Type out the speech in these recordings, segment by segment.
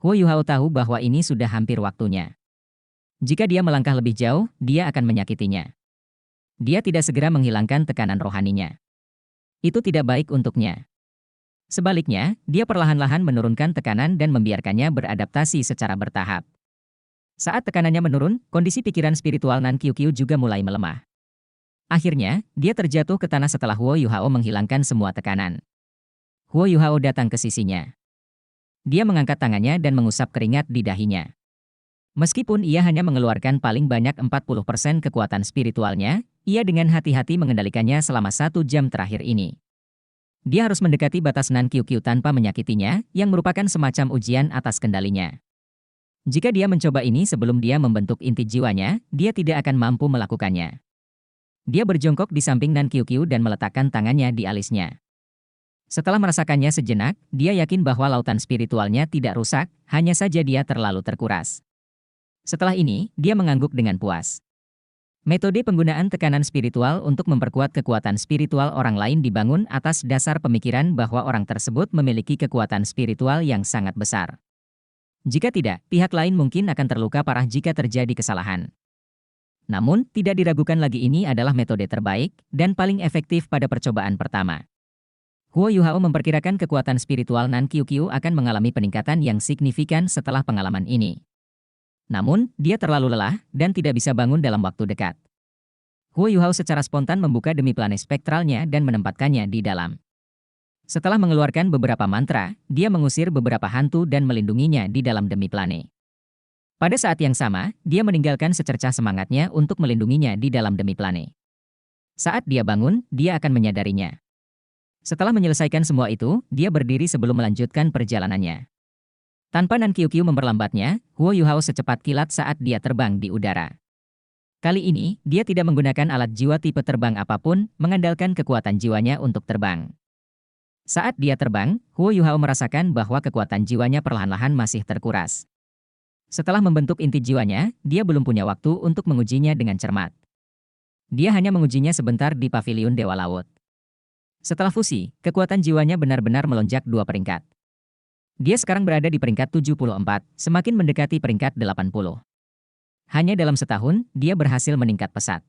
Huo Yuhao tahu bahwa ini sudah hampir waktunya. Jika dia melangkah lebih jauh, dia akan menyakitinya. Dia tidak segera menghilangkan tekanan rohaninya. Itu tidak baik untuknya. Sebaliknya, dia perlahan-lahan menurunkan tekanan dan membiarkannya beradaptasi secara bertahap. Saat tekanannya menurun, kondisi pikiran spiritual Nan Qiuqiu juga mulai melemah. Akhirnya, dia terjatuh ke tanah setelah Huo Yuhao menghilangkan semua tekanan. Huo Yuhao datang ke sisinya. Dia mengangkat tangannya dan mengusap keringat di dahinya. Meskipun ia hanya mengeluarkan paling banyak 40% kekuatan spiritualnya, ia dengan hati-hati mengendalikannya selama 1 jam terakhir ini. Dia harus mendekati batas Nan Qiuqiu tanpa menyakitinya, yang merupakan semacam ujian atas kendalinya. Jika dia mencoba ini sebelum dia membentuk inti jiwanya, dia tidak akan mampu melakukannya. Dia berjongkok di samping Nan Qiuqiu dan meletakkan tangannya di alisnya. Setelah merasakannya sejenak, dia yakin bahwa lautan spiritualnya tidak rusak, hanya saja dia terlalu terkuras. Setelah ini, dia mengangguk dengan puas. Metode penggunaan tekanan spiritual untuk memperkuat kekuatan spiritual orang lain dibangun atas dasar pemikiran bahwa orang tersebut memiliki kekuatan spiritual yang sangat besar. Jika tidak, pihak lain mungkin akan terluka parah jika terjadi kesalahan. Namun, tidak diragukan lagi ini adalah metode terbaik dan paling efektif pada percobaan pertama. Huo Yuhao memperkirakan kekuatan spiritual Nan Qiuqiu akan mengalami peningkatan yang signifikan setelah pengalaman ini. Namun, dia terlalu lelah dan tidak bisa bangun dalam waktu dekat. Huo Yuhao secara spontan membuka demi plane spektralnya dan menempatkannya di dalam. Setelah mengeluarkan beberapa mantra, dia mengusir beberapa hantu dan melindunginya di dalam demi plane. Pada saat yang sama, dia meninggalkan secercah semangatnya untuk melindunginya di dalam demi plane. Saat dia bangun, dia akan menyadarinya. Setelah menyelesaikan semua itu, dia berdiri sebelum melanjutkan perjalanannya. Tanpa Nan Qiuqiu memperlambatnya, Huo Yuhao secepat kilat saat dia terbang di udara. Kali ini, dia tidak menggunakan alat jiwa tipe terbang apapun, mengandalkan kekuatan jiwanya untuk terbang. Saat dia terbang, Huo Yuhao merasakan bahwa kekuatan jiwanya perlahan-lahan masih terkuras. Setelah membentuk inti jiwanya, dia belum punya waktu untuk mengujinya dengan cermat. Dia hanya mengujinya sebentar di paviliun Dewa Laut. Setelah fusi, kekuatan jiwanya benar-benar melonjak 2 peringkat. Dia sekarang berada di peringkat 74, semakin mendekati peringkat 80. Hanya dalam setahun, dia berhasil meningkat pesat.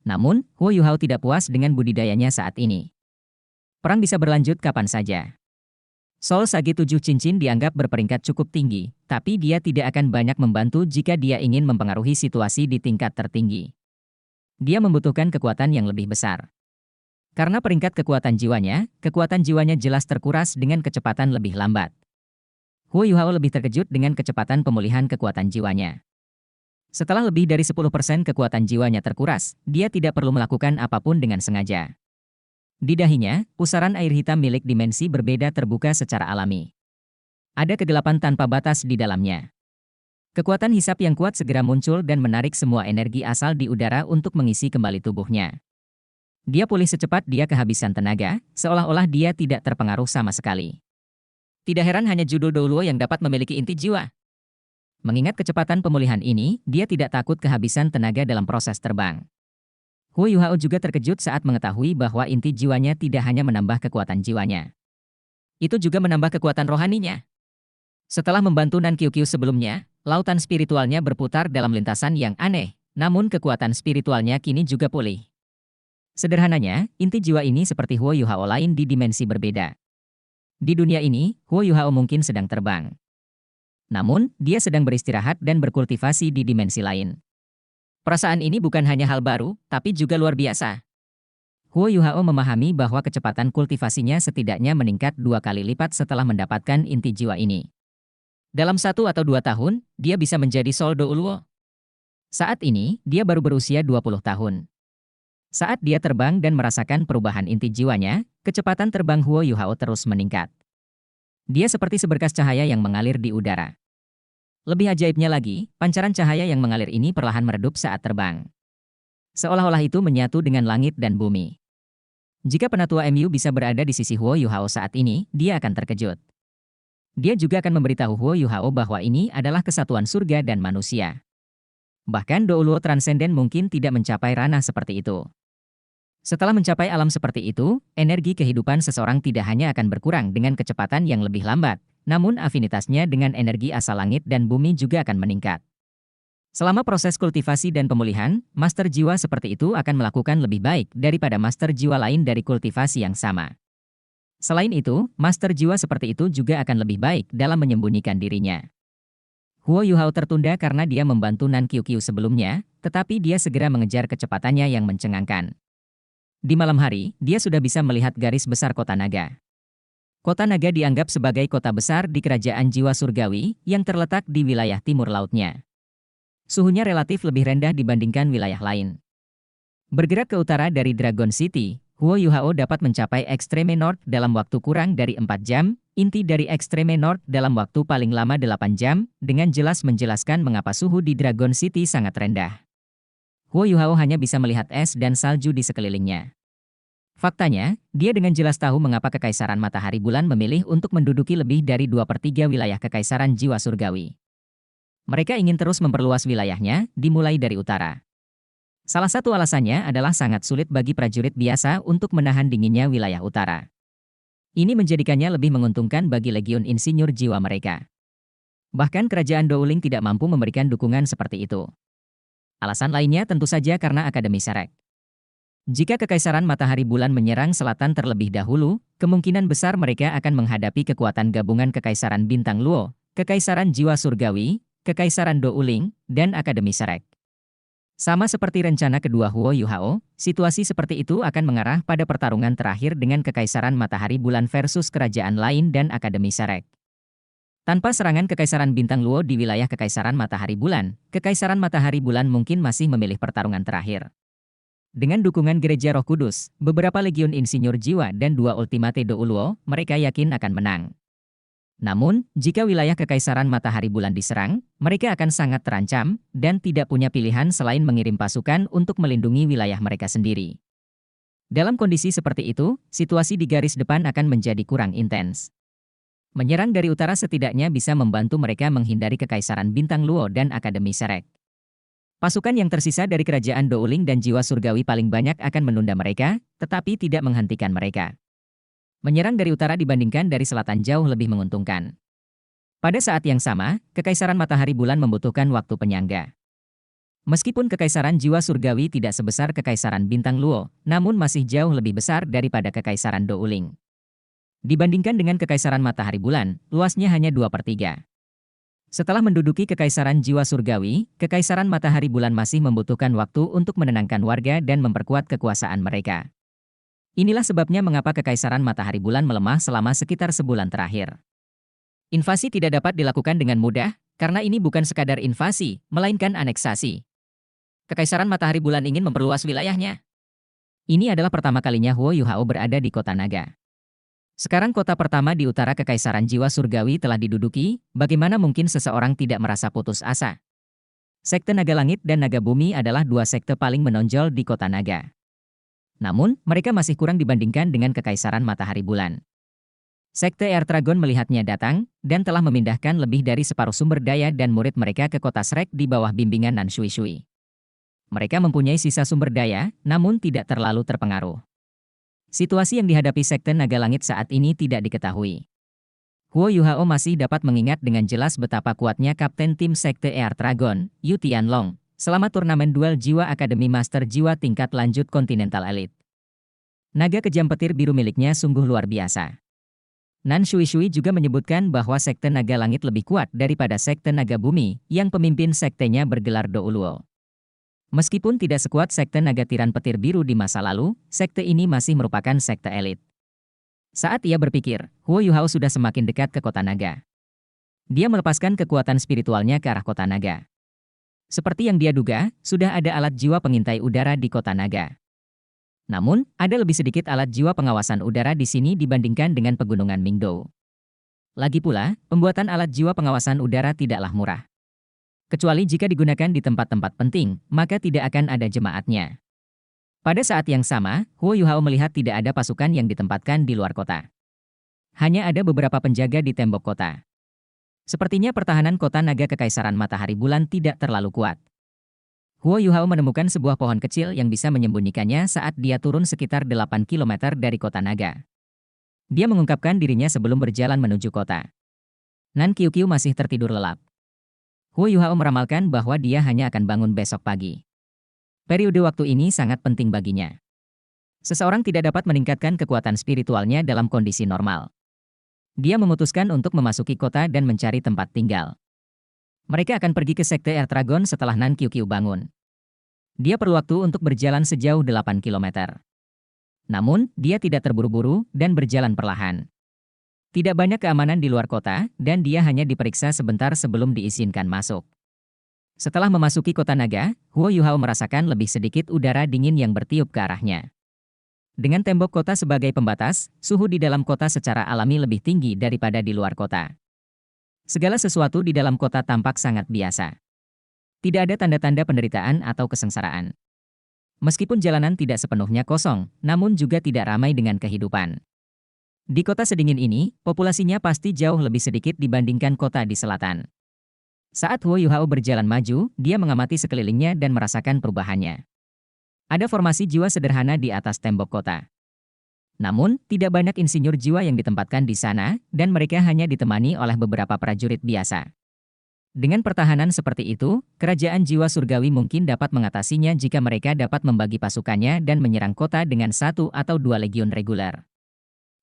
Namun, Huo Yuhao tidak puas dengan budidayanya saat ini. Perang bisa berlanjut kapan saja. Soul Sage 7 Cincin dianggap berperingkat cukup tinggi, tapi dia tidak akan banyak membantu jika dia ingin mempengaruhi situasi di tingkat tertinggi. Dia membutuhkan kekuatan yang lebih besar. Karena peringkat kekuatan jiwanya jelas terkuras dengan kecepatan lebih lambat. Huo Yuhao lebih terkejut dengan kecepatan pemulihan kekuatan jiwanya. Setelah lebih dari 10% kekuatan jiwanya terkuras, dia tidak perlu melakukan apapun dengan sengaja. Di dahinya, pusaran air hitam milik dimensi berbeda terbuka secara alami. Ada kegelapan tanpa batas di dalamnya. Kekuatan hisap yang kuat segera muncul dan menarik semua energi asal di udara untuk mengisi kembali tubuhnya. Dia pulih secepat dia kehabisan tenaga, seolah-olah dia tidak terpengaruh sama sekali. Tidak heran hanya Judo Douluo yang dapat memiliki inti jiwa. Mengingat kecepatan pemulihan ini, dia tidak takut kehabisan tenaga dalam proses terbang. Huo Yuhao juga terkejut saat mengetahui bahwa inti jiwanya tidak hanya menambah kekuatan jiwanya. Itu juga menambah kekuatan rohaninya. Setelah membantu Nan Qiuqiu sebelumnya, lautan spiritualnya berputar dalam lintasan yang aneh, namun kekuatan spiritualnya kini juga pulih. Sederhananya, inti jiwa ini seperti Huo Yuhao lain di dimensi berbeda. Di dunia ini, Huo Yuhao mungkin sedang terbang. Namun, dia sedang beristirahat dan berkultivasi di dimensi lain. Perasaan ini bukan hanya hal baru, tapi juga luar biasa. Huo Yuhao memahami bahwa kecepatan kultivasinya setidaknya meningkat 2 kali lipat setelah mendapatkan inti jiwa ini. Dalam 1 atau 2 tahun, dia bisa menjadi Soul Douluo. Saat ini, dia baru berusia 20 tahun. Saat dia terbang dan merasakan perubahan inti jiwanya, kecepatan terbang Huo Yuhao terus meningkat. Dia seperti seberkas cahaya yang mengalir di udara. Lebih ajaibnya lagi, pancaran cahaya yang mengalir ini perlahan meredup saat terbang. Seolah-olah itu menyatu dengan langit dan bumi. Jika penatua MU bisa berada di sisi Huo Yuhao saat ini, dia akan terkejut. Dia juga akan memberitahu Huo Yuhao bahwa ini adalah kesatuan surga dan manusia. Bahkan Douluo transenden mungkin tidak mencapai ranah seperti itu. Setelah mencapai alam seperti itu, energi kehidupan seseorang tidak hanya akan berkurang dengan kecepatan yang lebih lambat, namun afinitasnya dengan energi asal langit dan bumi juga akan meningkat. Selama proses kultivasi dan pemulihan, master jiwa seperti itu akan melakukan lebih baik daripada master jiwa lain dari kultivasi yang sama. Selain itu, master jiwa seperti itu juga akan lebih baik dalam menyembunyikan dirinya. Huo Yuhao tertunda karena dia membantu Nan Qiuqiu sebelumnya, tetapi dia segera mengejar kecepatannya yang mencengangkan. Di malam hari, dia sudah bisa melihat garis besar kota naga. Kota naga dianggap sebagai kota besar di kerajaan jiwa surgawi yang terletak di wilayah timur lautnya. Suhunya relatif lebih rendah dibandingkan wilayah lain. Bergerak ke utara dari Dragon City, Huo Yuhao dapat mencapai Extreme North dalam waktu kurang dari 4 jam, inti dari Extreme North dalam waktu paling lama 8 jam, dengan jelas menjelaskan mengapa suhu di Dragon City sangat rendah. Huo Yuhao hanya bisa melihat es dan salju di sekelilingnya. Faktanya, dia dengan jelas tahu mengapa Kekaisaran Matahari Bulan memilih untuk menduduki lebih dari 2/3 wilayah Kekaisaran Jiwa Surgawi. Mereka ingin terus memperluas wilayahnya, dimulai dari utara. Salah satu alasannya adalah sangat sulit bagi prajurit biasa untuk menahan dinginnya wilayah utara. Ini menjadikannya lebih menguntungkan bagi legiun insinyur jiwa mereka. Bahkan kerajaan Douling tidak mampu memberikan dukungan seperti itu. Alasan lainnya tentu saja karena Akademi Serek. Jika Kekaisaran Matahari Bulan menyerang selatan terlebih dahulu, kemungkinan besar mereka akan menghadapi kekuatan gabungan Kekaisaran Bintang Luo, Kekaisaran Jiwa Surgawi, Kekaisaran Douling, dan Akademi Serek. Sama seperti rencana kedua Huo Yuhao, situasi seperti itu akan mengarah pada pertarungan terakhir dengan Kekaisaran Matahari Bulan versus kerajaan lain dan Akademi Serek. Tanpa serangan Kekaisaran Bintang Luo di wilayah Kekaisaran Matahari Bulan, Kekaisaran Matahari Bulan mungkin masih memilih pertarungan terakhir. Dengan dukungan Gereja Roh Kudus, beberapa legiun insinyur jiwa dan 2 Ultimate Douluo, mereka yakin akan menang. Namun, jika wilayah Kekaisaran Matahari Bulan diserang, mereka akan sangat terancam, dan tidak punya pilihan selain mengirim pasukan untuk melindungi wilayah mereka sendiri. Dalam kondisi seperti itu, situasi di garis depan akan menjadi kurang intens. Menyerang dari utara setidaknya bisa membantu mereka menghindari Kekaisaran Bintang Luo dan Akademi Serek. Pasukan yang tersisa dari Kerajaan Douling dan Jiwa Surgawi paling banyak akan menunda mereka, tetapi tidak menghentikan mereka. Menyerang dari utara dibandingkan dari selatan jauh lebih menguntungkan. Pada saat yang sama, Kekaisaran Matahari Bulan membutuhkan waktu penyangga. Meskipun Kekaisaran Jiwa Surgawi tidak sebesar Kekaisaran Bintang Luo, namun masih jauh lebih besar daripada Kekaisaran Douling. Dibandingkan dengan Kekaisaran Matahari Bulan, luasnya hanya 2/3. Setelah menduduki Kekaisaran Jiwa Surgawi, Kekaisaran Matahari Bulan masih membutuhkan waktu untuk menenangkan warga dan memperkuat kekuasaan mereka. Inilah sebabnya mengapa Kekaisaran Matahari Bulan melemah selama sekitar sebulan terakhir. Invasi tidak dapat dilakukan dengan mudah, karena ini bukan sekadar invasi, melainkan aneksasi. Kekaisaran Matahari Bulan ingin memperluas wilayahnya. Ini adalah pertama kalinya Huo Yuhao berada di kota naga. Sekarang kota pertama di utara Kekaisaran Jiwa Surgawi telah diduduki, bagaimana mungkin seseorang tidak merasa putus asa? Sekte Naga Langit dan Naga Bumi adalah 2 sekte paling menonjol di kota naga. Namun, mereka masih kurang dibandingkan dengan Kekaisaran Matahari Bulan. Sekte Air Dragon melihatnya datang, dan telah memindahkan lebih dari separuh sumber daya dan murid mereka ke kota Shrek di bawah bimbingan Nan Shui Shui. Mereka mempunyai sisa sumber daya, namun tidak terlalu terpengaruh. Situasi yang dihadapi Sekte Naga Langit saat ini tidak diketahui. Huo Yuhao masih dapat mengingat dengan jelas betapa kuatnya Kapten Tim Sekte Air Dragon, Yu Tianlong, selama turnamen duel jiwa Akademi Master Jiwa tingkat lanjut Continental Elite. Naga kejam petir biru miliknya sungguh luar biasa. Nan Shui Shui juga menyebutkan bahwa Sekte Naga Langit lebih kuat daripada Sekte Naga Bumi, yang pemimpin sektenya bergelar Douluo. Meskipun tidak sekuat Sekte Naga Tiran Petir Biru di masa lalu, sekte ini masih merupakan sekte elit. Saat ia berpikir, Huo Yuhao sudah semakin dekat ke kota naga. Dia melepaskan kekuatan spiritualnya ke arah kota naga. Seperti yang dia duga, sudah ada alat jiwa pengintai udara di kota naga. Namun, ada lebih sedikit alat jiwa pengawasan udara di sini dibandingkan dengan pegunungan Mingdou. Lagi pula, pembuatan alat jiwa pengawasan udara tidaklah murah. Kecuali jika digunakan di tempat-tempat penting, maka tidak akan ada jemaatnya. Pada saat yang sama, Huo Yuhao melihat tidak ada pasukan yang ditempatkan di luar kota. Hanya ada beberapa penjaga di tembok kota. Sepertinya pertahanan kota naga Kekaisaran Matahari Bulan tidak terlalu kuat. Huo Yuhao menemukan sebuah pohon kecil yang bisa menyembunyikannya saat dia turun sekitar 8 km dari kota naga. Dia mengungkapkan dirinya sebelum berjalan menuju kota. Nan Qiuqiu masih tertidur lelap. Huo Yuhao meramalkan bahwa dia hanya akan bangun besok pagi. Periode waktu ini sangat penting baginya. Seseorang tidak dapat meningkatkan kekuatan spiritualnya dalam kondisi normal. Dia memutuskan untuk memasuki kota dan mencari tempat tinggal. Mereka akan pergi ke Sekte Ertragon setelah Nan Qiuqiu bangun. Dia perlu waktu untuk berjalan sejauh 8 kilometer. Namun, dia tidak terburu-buru dan berjalan perlahan. Tidak banyak keamanan di luar kota, dan dia hanya diperiksa sebentar sebelum diizinkan masuk. Setelah memasuki kota naga, Huo Yuhao merasakan lebih sedikit udara dingin yang bertiup ke arahnya. Dengan tembok kota sebagai pembatas, suhu di dalam kota secara alami lebih tinggi daripada di luar kota. Segala sesuatu di dalam kota tampak sangat biasa. Tidak ada tanda-tanda penderitaan atau kesengsaraan. Meskipun jalanan tidak sepenuhnya kosong, namun juga tidak ramai dengan kehidupan. Di kota sedingin ini, populasinya pasti jauh lebih sedikit dibandingkan kota di selatan. Saat Huo Yuhao berjalan maju, dia mengamati sekelilingnya dan merasakan perubahannya. Ada formasi jiwa sederhana di atas tembok kota. Namun, tidak banyak insinyur jiwa yang ditempatkan di sana, dan mereka hanya ditemani oleh beberapa prajurit biasa. Dengan pertahanan seperti itu, kerajaan jiwa surgawi mungkin dapat mengatasinya jika mereka dapat membagi pasukannya dan menyerang kota dengan 1 atau 2 legiun reguler.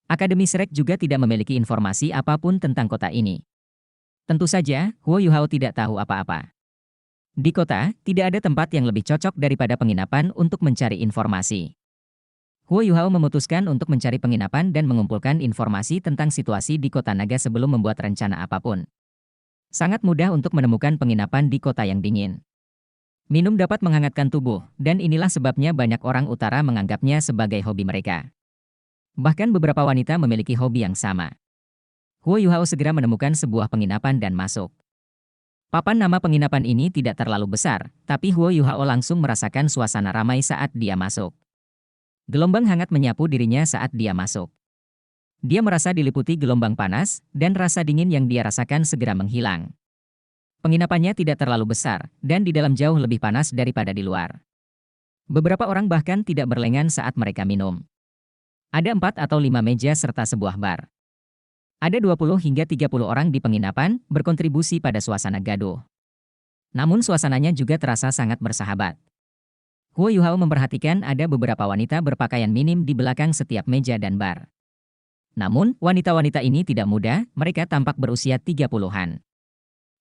Akademi Shrek juga tidak memiliki informasi apapun tentang kota ini. Tentu saja, Huo Yuhao tidak tahu apa-apa. Di kota, tidak ada tempat yang lebih cocok daripada penginapan untuk mencari informasi. Huo Yuhao memutuskan untuk mencari penginapan dan mengumpulkan informasi tentang situasi di kota naga sebelum membuat rencana apapun. Sangat mudah untuk menemukan penginapan di kota yang dingin. Minum dapat menghangatkan tubuh, dan inilah sebabnya banyak orang utara menganggapnya sebagai hobi mereka. Bahkan beberapa wanita memiliki hobi yang sama. Huo Yuhao segera menemukan sebuah penginapan dan masuk. Papan nama penginapan ini tidak terlalu besar, tapi Huo Yuhao langsung merasakan suasana ramai saat dia masuk. Gelombang hangat menyapu dirinya saat dia masuk. Dia merasa diliputi gelombang panas, dan rasa dingin yang dia rasakan segera menghilang. Penginapannya tidak terlalu besar, dan di dalam jauh lebih panas daripada di luar. Beberapa orang bahkan tidak berlengan saat mereka minum. Ada 4 atau 5 meja serta sebuah bar. Ada 20 hingga 30 orang di penginapan, berkontribusi pada suasana gaduh. Namun suasananya juga terasa sangat bersahabat. Huo Yuhao memperhatikan ada beberapa wanita berpakaian minim di belakang setiap meja dan bar. Namun, wanita-wanita ini tidak muda, mereka tampak berusia 30-an.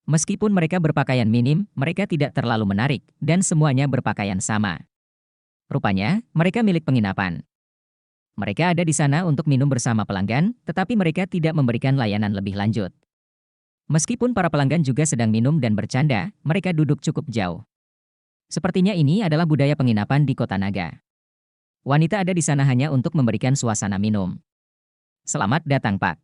Meskipun mereka berpakaian minim, mereka tidak terlalu menarik, dan semuanya berpakaian sama. Rupanya, mereka milik penginapan. Mereka ada di sana untuk minum bersama pelanggan, tetapi mereka tidak memberikan layanan lebih lanjut. Meskipun para pelanggan juga sedang minum dan bercanda, mereka duduk cukup jauh. Sepertinya ini adalah budaya penginapan di kota naga. Wanita ada di sana hanya untuk memberikan suasana minum. Selamat datang, Pak.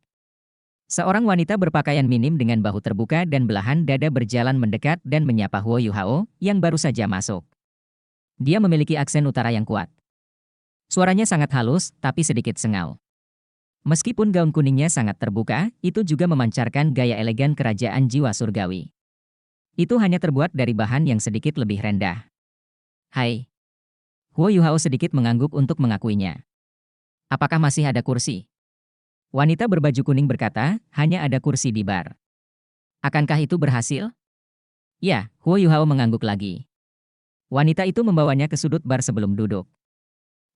Seorang wanita berpakaian minim dengan bahu terbuka dan belahan dada berjalan mendekat dan menyapa Huo Yuhao, yang baru saja masuk. Dia memiliki aksen utara yang kuat. Suaranya sangat halus, tapi sedikit sengau. Meskipun gaun kuningnya sangat terbuka, itu juga memancarkan gaya elegan kerajaan jiwa surgawi. Itu hanya terbuat dari bahan yang sedikit lebih rendah. Hai. Huo Yuhao sedikit mengangguk untuk mengakuinya. Apakah masih ada kursi? Wanita berbaju kuning berkata, hanya ada kursi di bar. Akankah itu berhasil? Ya, Huo Yuhao mengangguk lagi. Wanita itu membawanya ke sudut bar sebelum duduk.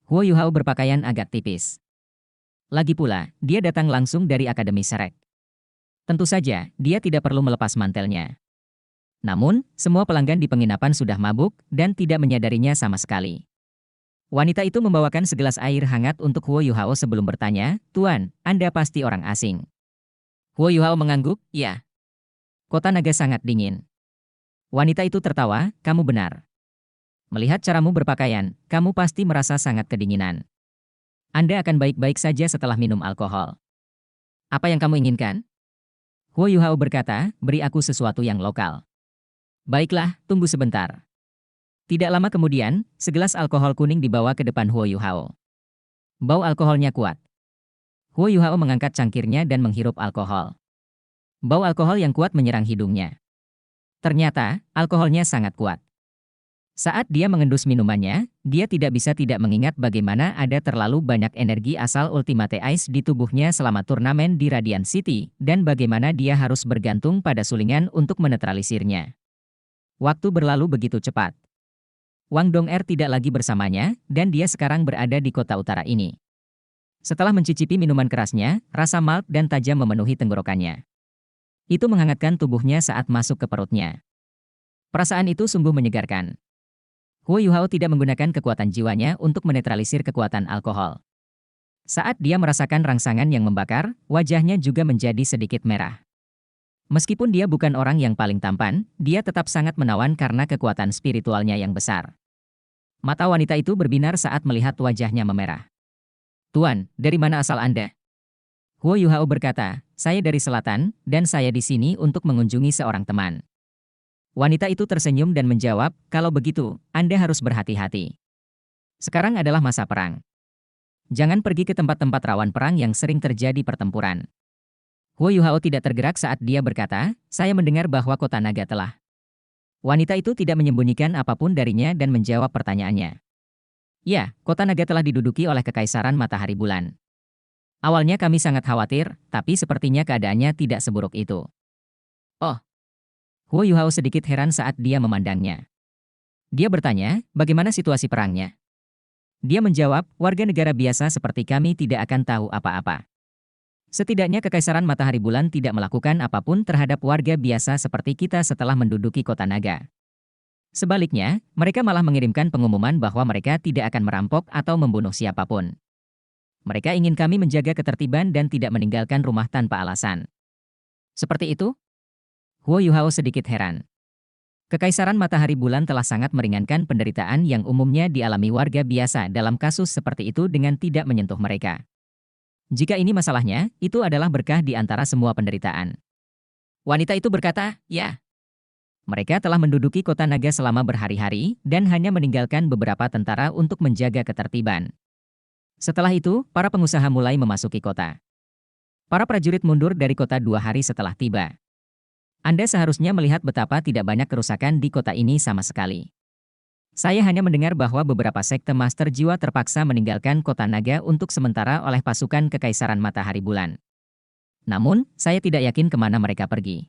Huo Yuhao berpakaian agak tipis. Lagi pula, dia datang langsung dari Akademi Shrek. Tentu saja, dia tidak perlu melepas mantelnya. Namun, semua pelanggan di penginapan sudah mabuk dan tidak menyadarinya sama sekali. Wanita itu membawakan segelas air hangat untuk Huo Yuhao sebelum bertanya, "Tuan, Anda pasti orang asing." Huo Yuhao mengangguk, "Ya. Kota naga sangat dingin." Wanita itu tertawa, "Kamu benar. Melihat caramu berpakaian, kamu pasti merasa sangat kedinginan. Anda akan baik-baik saja setelah minum alkohol. Apa yang kamu inginkan?" Huo Yuhao berkata, "Beri aku sesuatu yang lokal." "Baiklah, tunggu sebentar." Tidak lama kemudian, segelas alkohol kuning dibawa ke depan Huo Yuhao. Bau alkoholnya kuat. Huo Yuhao mengangkat cangkirnya dan menghirup alkohol. Bau alkohol yang kuat menyerang hidungnya. Ternyata, alkoholnya sangat kuat. Saat dia mengendus minumannya, dia tidak bisa tidak mengingat bagaimana ada terlalu banyak energi asal Ultimate Ice di tubuhnya selama turnamen di Radiant City, dan bagaimana dia harus bergantung pada sulingan untuk menetralisirnya. Waktu berlalu begitu cepat. Wang Dong'er tidak lagi bersamanya, dan dia sekarang berada di kota utara ini. Setelah mencicipi minuman kerasnya, rasa malt dan tajam memenuhi tenggorokannya. Itu menghangatkan tubuhnya saat masuk ke perutnya. Perasaan itu sungguh menyegarkan. Huo Yuhao tidak menggunakan kekuatan jiwanya untuk menetralisir kekuatan alkohol. Saat dia merasakan rangsangan yang membakar, wajahnya juga menjadi sedikit merah. Meskipun dia bukan orang yang paling tampan, dia tetap sangat menawan karena kekuatan spiritualnya yang besar. Mata wanita itu berbinar saat melihat wajahnya memerah. "Tuan, dari mana asal Anda?" Huo Yuhao berkata, "Saya dari selatan, dan saya di sini untuk mengunjungi seorang teman." Wanita itu tersenyum dan menjawab, "Kalau begitu, Anda harus berhati-hati. Sekarang adalah masa perang. Jangan pergi ke tempat-tempat rawan perang yang sering terjadi pertempuran." Huo Yuhao tidak tergerak saat dia berkata, "Saya mendengar bahwa kota naga telah." Wanita itu tidak menyembunyikan apapun darinya dan menjawab pertanyaannya. "Ya, kota naga telah diduduki oleh Kekaisaran Matahari Bulan. Awalnya kami sangat khawatir, tapi sepertinya keadaannya tidak seburuk itu." "Oh." Huo Yuhao sedikit heran saat dia memandangnya. Dia bertanya, "Bagaimana situasi perangnya?" Dia menjawab, "Warga negara biasa seperti kami tidak akan tahu apa-apa. Setidaknya Kekaisaran Matahari Bulan tidak melakukan apapun terhadap warga biasa seperti kita setelah menduduki kota naga. Sebaliknya, mereka malah mengirimkan pengumuman bahwa mereka tidak akan merampok atau membunuh siapapun. Mereka ingin kami menjaga ketertiban dan tidak meninggalkan rumah tanpa alasan." "Seperti itu?" Huo Yuhao sedikit heran. Kekaisaran Matahari Bulan telah sangat meringankan penderitaan yang umumnya dialami warga biasa dalam kasus seperti itu dengan tidak menyentuh mereka. Jika ini masalahnya, itu adalah berkah di antara semua penderitaan. Wanita itu berkata, "Ya." Mereka telah menduduki kota naga selama berhari-hari dan hanya meninggalkan beberapa tentara untuk menjaga ketertiban. Setelah itu, para pengusaha mulai memasuki kota. Para prajurit mundur dari kota 2 hari setelah tiba. Anda seharusnya melihat betapa tidak banyak kerusakan di kota ini sama sekali. Saya hanya mendengar bahwa beberapa sekte master jiwa terpaksa meninggalkan kota naga untuk sementara oleh pasukan Kekaisaran Matahari Bulan. Namun, saya tidak yakin kemana mereka pergi.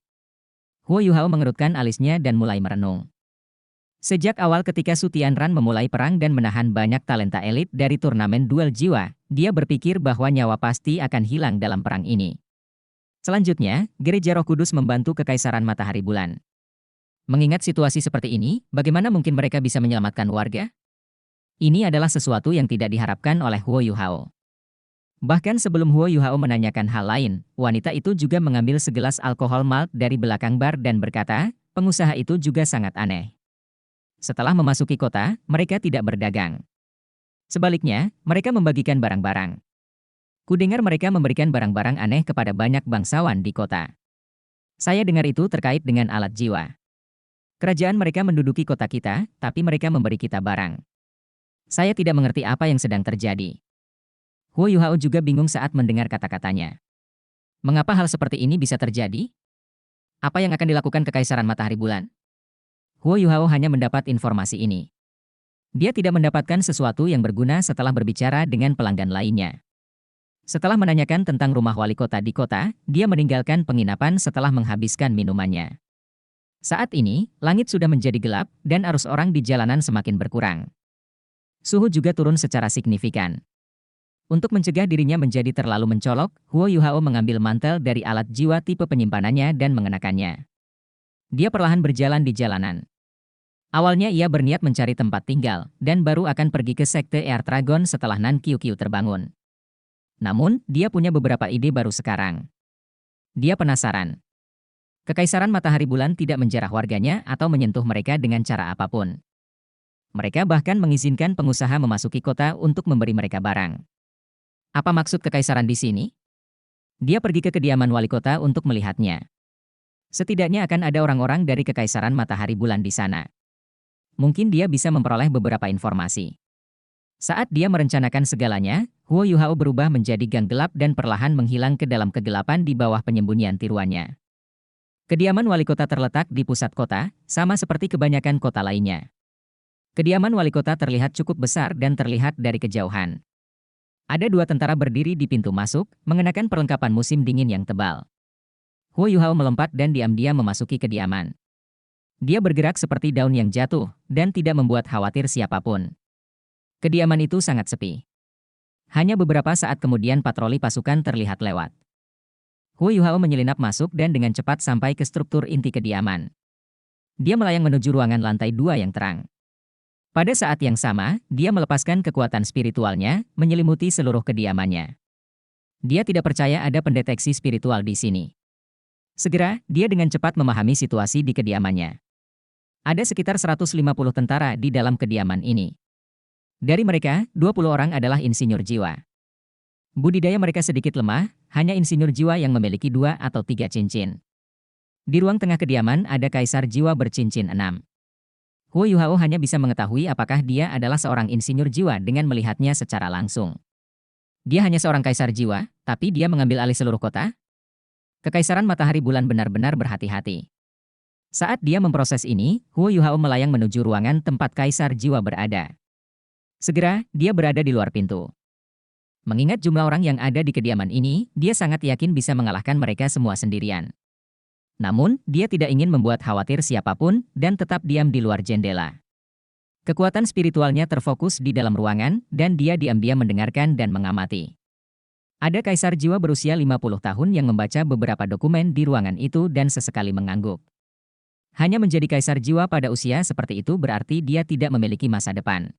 Huo Yuhao mengerutkan alisnya dan mulai merenung. Sejak awal ketika Su Tianran memulai perang dan menahan banyak talenta elit dari turnamen duel jiwa, dia berpikir bahwa nyawa pasti akan hilang dalam perang ini. Selanjutnya, Gereja Roh Kudus membantu Kekaisaran Matahari Bulan. Mengingat situasi seperti ini, bagaimana mungkin mereka bisa menyelamatkan warga? Ini adalah sesuatu yang tidak diharapkan oleh Huo Yuhao. Bahkan sebelum Huo Yuhao menanyakan hal lain, wanita itu juga mengambil segelas alkohol malt dari belakang bar dan berkata, "Pengusaha itu juga sangat aneh. Setelah memasuki kota, mereka tidak berdagang. Sebaliknya, mereka membagikan barang-barang. Kudengar mereka memberikan barang-barang aneh kepada banyak bangsawan di kota. Saya dengar itu terkait dengan alat jiwa. Kerajaan mereka menduduki kota kita, tapi mereka memberi kita barang. Saya tidak mengerti apa yang sedang terjadi." Huo Yuhao juga bingung saat mendengar kata-katanya. Mengapa hal seperti ini bisa terjadi? Apa yang akan dilakukan Kekaisaran Matahari Bulan? Huo Yuhao hanya mendapat informasi ini. Dia tidak mendapatkan sesuatu yang berguna setelah berbicara dengan pelanggan lainnya. Setelah menanyakan tentang rumah wali kota di kota, dia meninggalkan penginapan setelah menghabiskan minumannya. Saat ini, langit sudah menjadi gelap, dan arus orang di jalanan semakin berkurang. Suhu juga turun secara signifikan. Untuk mencegah dirinya menjadi terlalu mencolok, Huo Yuhao mengambil mantel dari alat jiwa tipe penyimpanannya dan mengenakannya. Dia perlahan berjalan di jalanan. Awalnya ia berniat mencari tempat tinggal, dan baru akan pergi ke Sekte Air Dragon setelah Nan Qiu Qiu terbangun. Namun, dia punya beberapa ide baru sekarang. Dia penasaran. Kekaisaran Matahari Bulan tidak menjarah warganya atau menyentuh mereka dengan cara apapun. Mereka bahkan mengizinkan pengusaha memasuki kota untuk memberi mereka barang. Apa maksud kekaisaran di sini? Dia pergi ke kediaman wali kota untuk melihatnya. Setidaknya akan ada orang-orang dari Kekaisaran Matahari Bulan di sana. Mungkin dia bisa memperoleh beberapa informasi. Saat dia merencanakan segalanya, Huo Yuhao berubah menjadi gang gelap dan perlahan menghilang ke dalam kegelapan di bawah penyembunyian tiruannya. Kediaman wali kota terletak di pusat kota, sama seperti kebanyakan kota lainnya. Kediaman wali kota terlihat cukup besar dan terlihat dari kejauhan. Ada dua tentara berdiri di pintu masuk, mengenakan perlengkapan musim dingin yang tebal. Huo Yuhao melompat dan diam-diam memasuki kediaman. Dia bergerak seperti daun yang jatuh, dan tidak membuat khawatir siapapun. Kediaman itu sangat sepi. Hanya beberapa saat kemudian patroli pasukan terlihat lewat. Huo Yuhao menyelinap masuk dan dengan cepat sampai ke struktur inti kediaman. Dia melayang menuju ruangan lantai 2 yang terang. Pada saat yang sama, dia melepaskan kekuatan spiritualnya, menyelimuti seluruh kediamannya. Dia tidak percaya ada pendeteksi spiritual di sini. Segera, dia dengan cepat memahami situasi di kediamannya. Ada sekitar 150 tentara di dalam kediaman ini. Dari mereka, 20 orang adalah insinyur jiwa. Budidaya mereka sedikit lemah, hanya insinyur jiwa yang memiliki 2 atau 3 cincin. Di ruang tengah kediaman ada kaisar jiwa bercincin 6. Huo Yuhao hanya bisa mengetahui apakah dia adalah seorang insinyur jiwa dengan melihatnya secara langsung. Dia hanya seorang kaisar jiwa, tapi dia mengambil alih seluruh kota? Kekaisaran Matahari Bulan benar-benar berhati-hati. Saat dia memproses ini, Huo Yuhao melayang menuju ruangan tempat kaisar jiwa berada. Segera, dia berada di luar pintu. Mengingat jumlah orang yang ada di kediaman ini, dia sangat yakin bisa mengalahkan mereka semua sendirian. Namun, dia tidak ingin membuat khawatir siapapun dan tetap diam di luar jendela. Kekuatan spiritualnya terfokus di dalam ruangan dan dia diam-diam mendengarkan dan mengamati. Ada kaisar jiwa berusia 50 tahun yang membaca beberapa dokumen di ruangan itu dan sesekali mengangguk. Hanya menjadi kaisar jiwa pada usia seperti itu berarti dia tidak memiliki masa depan.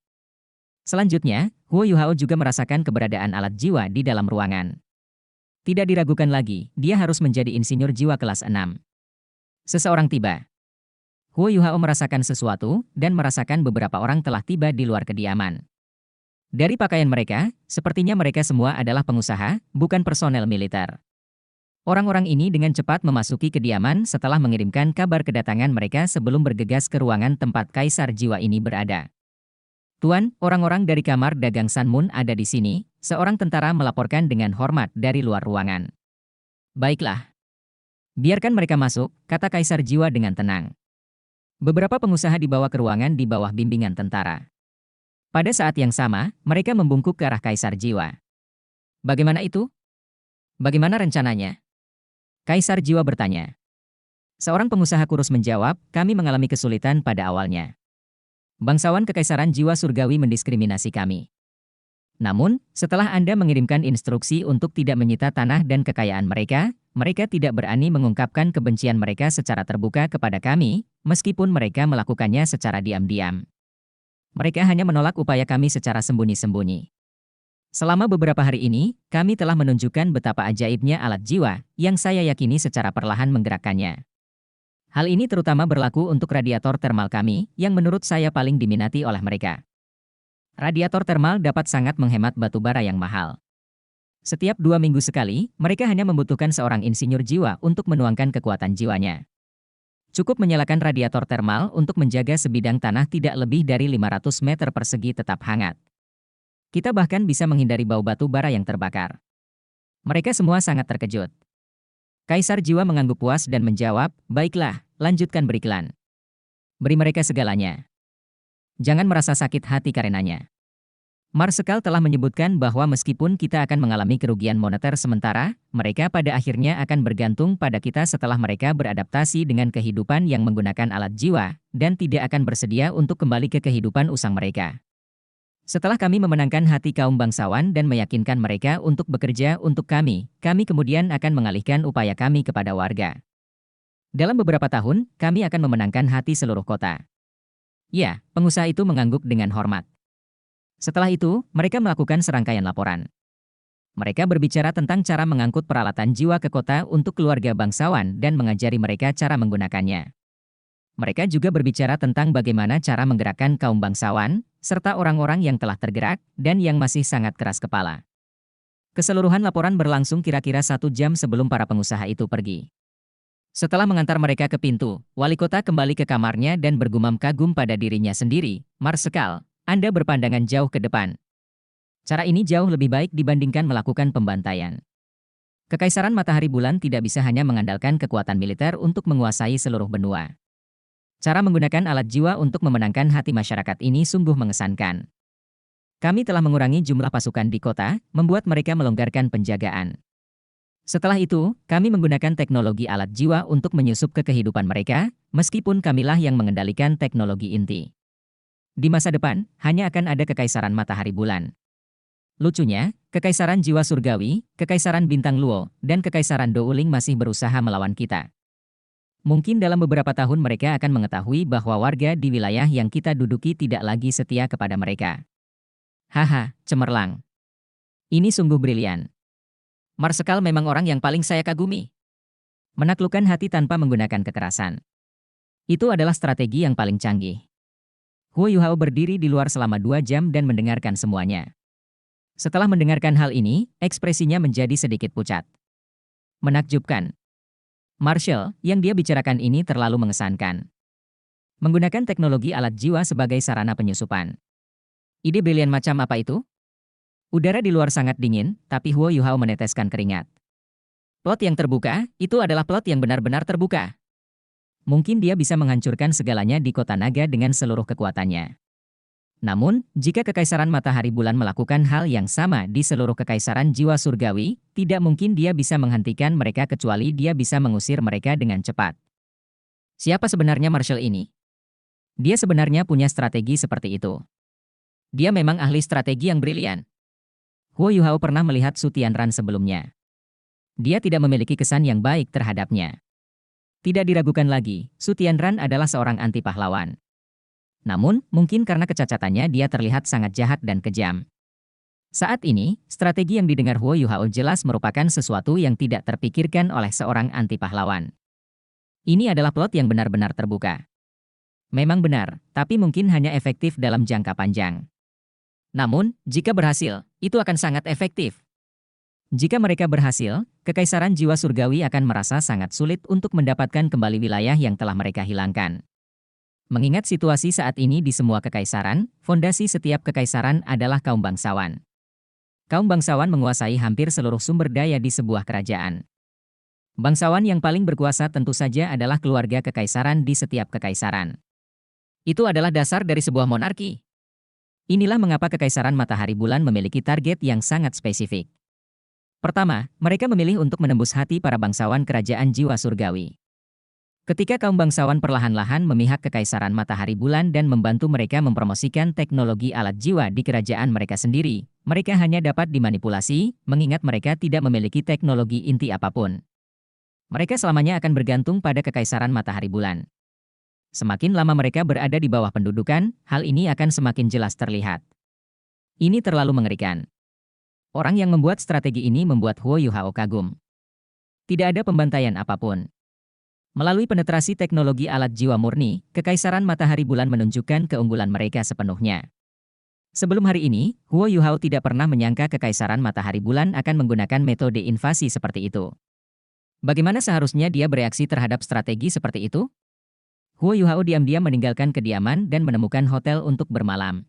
Selanjutnya, Huo Yuhao juga merasakan keberadaan alat jiwa di dalam ruangan. Tidak diragukan lagi, dia harus menjadi insinyur jiwa kelas 6. Seseorang tiba. Huo Yuhao merasakan sesuatu, dan merasakan beberapa orang telah tiba di luar kediaman. Dari pakaian mereka, sepertinya mereka semua adalah pengusaha, bukan personel militer. Orang-orang ini dengan cepat memasuki kediaman setelah mengirimkan kabar kedatangan mereka sebelum bergegas ke ruangan tempat kaisar jiwa ini berada. Tuan, orang-orang dari kamar dagang Sun Moon ada di sini, seorang tentara melaporkan dengan hormat dari luar ruangan. Baiklah. Biarkan mereka masuk, kata kaisar jiwa dengan tenang. Beberapa pengusaha dibawa ke ruangan di bawah bimbingan tentara. Pada saat yang sama, mereka membungkuk ke arah kaisar jiwa. Bagaimana itu? Bagaimana rencananya? Kaisar jiwa bertanya. Seorang pengusaha kurus menjawab, kami mengalami kesulitan pada awalnya. Bangsawan kekaisaran jiwa surgawi mendiskriminasi kami. Namun, setelah Anda mengirimkan instruksi untuk tidak menyita tanah dan kekayaan mereka, mereka tidak berani mengungkapkan kebencian mereka secara terbuka kepada kami, meskipun mereka melakukannya secara diam-diam. Mereka hanya menolak upaya kami secara sembunyi-sembunyi. Selama beberapa hari ini, kami telah menunjukkan betapa ajaibnya alat jiwa, yang saya yakini secara perlahan menggerakkannya. Hal ini terutama berlaku untuk radiator termal kami, yang menurut saya paling diminati oleh mereka. Radiator termal dapat sangat menghemat batu bara yang mahal. Setiap 2 minggu sekali, mereka hanya membutuhkan seorang insinyur jiwa untuk menuangkan kekuatan jiwanya. Cukup menyalakan radiator termal untuk menjaga sebidang tanah tidak lebih dari 500 meter persegi tetap hangat. Kita bahkan bisa menghindari bau batu bara yang terbakar. Mereka semua sangat terkejut. Kaisar jiwa mengangguk puas dan menjawab, baiklah, lanjutkan beriklan. Beri mereka segalanya. Jangan merasa sakit hati karenanya. Marsekal telah menyebutkan bahwa meskipun kita akan mengalami kerugian moneter sementara, mereka pada akhirnya akan bergantung pada kita setelah mereka beradaptasi dengan kehidupan yang menggunakan alat jiwa, dan tidak akan bersedia untuk kembali ke kehidupan usang mereka. Setelah kami memenangkan hati kaum bangsawan dan meyakinkan mereka untuk bekerja untuk kami kemudian akan mengalihkan upaya kami kepada warga. Dalam beberapa tahun, kami akan memenangkan hati seluruh kota. Ya, pengusaha itu mengangguk dengan hormat. Setelah itu, mereka melakukan serangkaian laporan. Mereka berbicara tentang cara mengangkut peralatan jiwa ke kota untuk keluarga bangsawan dan mengajari mereka cara menggunakannya. Mereka juga berbicara tentang bagaimana cara menggerakkan kaum bangsawan, serta orang-orang yang telah tergerak dan yang masih sangat keras kepala. Keseluruhan laporan berlangsung kira-kira 1 jam sebelum para pengusaha itu pergi. Setelah mengantar mereka ke pintu, wali kota kembali ke kamarnya dan bergumam kagum pada dirinya sendiri, Marsekal, Anda berpandangan jauh ke depan. Cara ini jauh lebih baik dibandingkan melakukan pembantaian. Kekaisaran Matahari Bulan tidak bisa hanya mengandalkan kekuatan militer untuk menguasai seluruh benua. Cara menggunakan alat jiwa untuk memenangkan hati masyarakat ini sungguh mengesankan. Kami telah mengurangi jumlah pasukan di kota, membuat mereka melonggarkan penjagaan. Setelah itu, kami menggunakan teknologi alat jiwa untuk menyusup ke kehidupan mereka, meskipun kamilah yang mengendalikan teknologi inti. Di masa depan, hanya akan ada kekaisaran matahari bulan. Lucunya, kekaisaran jiwa surgawi, kekaisaran bintang Luo, dan kekaisaran Douling masih berusaha melawan kita. Mungkin dalam beberapa tahun mereka akan mengetahui bahwa warga di wilayah yang kita duduki tidak lagi setia kepada mereka. Haha, cemerlang. Ini sungguh brilian. Marsekal memang orang yang paling saya kagumi. Menaklukkan hati tanpa menggunakan kekerasan. Itu adalah strategi yang paling canggih. Huo Yuhao berdiri di luar selama 2 jam dan mendengarkan semuanya. Setelah mendengarkan hal ini, ekspresinya menjadi sedikit pucat. Menakjubkan. Marshall, yang dia bicarakan ini terlalu mengesankan. Menggunakan teknologi alat jiwa sebagai sarana penyusupan. Ide brilian macam apa itu? Udara di luar sangat dingin, tapi Huo Yuhao meneteskan keringat. Plot yang terbuka, itu adalah plot yang benar-benar terbuka. Mungkin dia bisa menghancurkan segalanya di kota naga dengan seluruh kekuatannya. Namun, jika Kekaisaran Matahari Bulan melakukan hal yang sama di seluruh Kekaisaran Jiwa Surgawi, tidak mungkin dia bisa menghentikan mereka kecuali dia bisa mengusir mereka dengan cepat. Siapa sebenarnya Marshall ini? Dia sebenarnya punya strategi seperti itu. Dia memang ahli strategi yang brilian. Huo Yuhao pernah melihat Su Tianran sebelumnya. Dia tidak memiliki kesan yang baik terhadapnya. Tidak diragukan lagi, Su Tianran adalah seorang anti pahlawan. Namun, mungkin karena kecacatannya dia terlihat sangat jahat dan kejam. Saat ini, strategi yang didengar Huo Yuhao jelas merupakan sesuatu yang tidak terpikirkan oleh seorang anti pahlawan. Ini adalah plot yang benar-benar terbuka. Memang benar, tapi mungkin hanya efektif dalam jangka panjang. Namun, jika berhasil, itu akan sangat efektif. Jika mereka berhasil, Kekaisaran Jiwa Surgawi akan merasa sangat sulit untuk mendapatkan kembali wilayah yang telah mereka hilangkan. Mengingat situasi saat ini di semua kekaisaran, fondasi setiap kekaisaran adalah kaum bangsawan. Kaum bangsawan menguasai hampir seluruh sumber daya di sebuah kerajaan. Bangsawan yang paling berkuasa tentu saja adalah keluarga kekaisaran di setiap kekaisaran. Itu adalah dasar dari sebuah monarki. Inilah mengapa Kekaisaran Matahari Bulan memiliki target yang sangat spesifik. Pertama, mereka memilih untuk menembus hati para bangsawan kerajaan jiwa surgawi. Ketika kaum bangsawan perlahan-lahan memihak Kekaisaran Matahari Bulan dan membantu mereka mempromosikan teknologi alat jiwa di kerajaan mereka sendiri, mereka hanya dapat dimanipulasi, mengingat mereka tidak memiliki teknologi inti apapun. Mereka selamanya akan bergantung pada Kekaisaran Matahari Bulan. Semakin lama mereka berada di bawah pendudukan, hal ini akan semakin jelas terlihat. Ini terlalu mengerikan. Orang yang membuat strategi ini membuat Huo Yuhao kagum. Tidak ada pembantaian apapun. Melalui penetrasi teknologi alat jiwa murni, Kekaisaran Matahari Bulan menunjukkan keunggulan mereka sepenuhnya. Sebelum hari ini, Huo Yuhao tidak pernah menyangka Kekaisaran Matahari Bulan akan menggunakan metode invasi seperti itu. Bagaimana seharusnya dia bereaksi terhadap strategi seperti itu? Huo Yuhao diam-diam meninggalkan kediaman dan menemukan hotel untuk bermalam.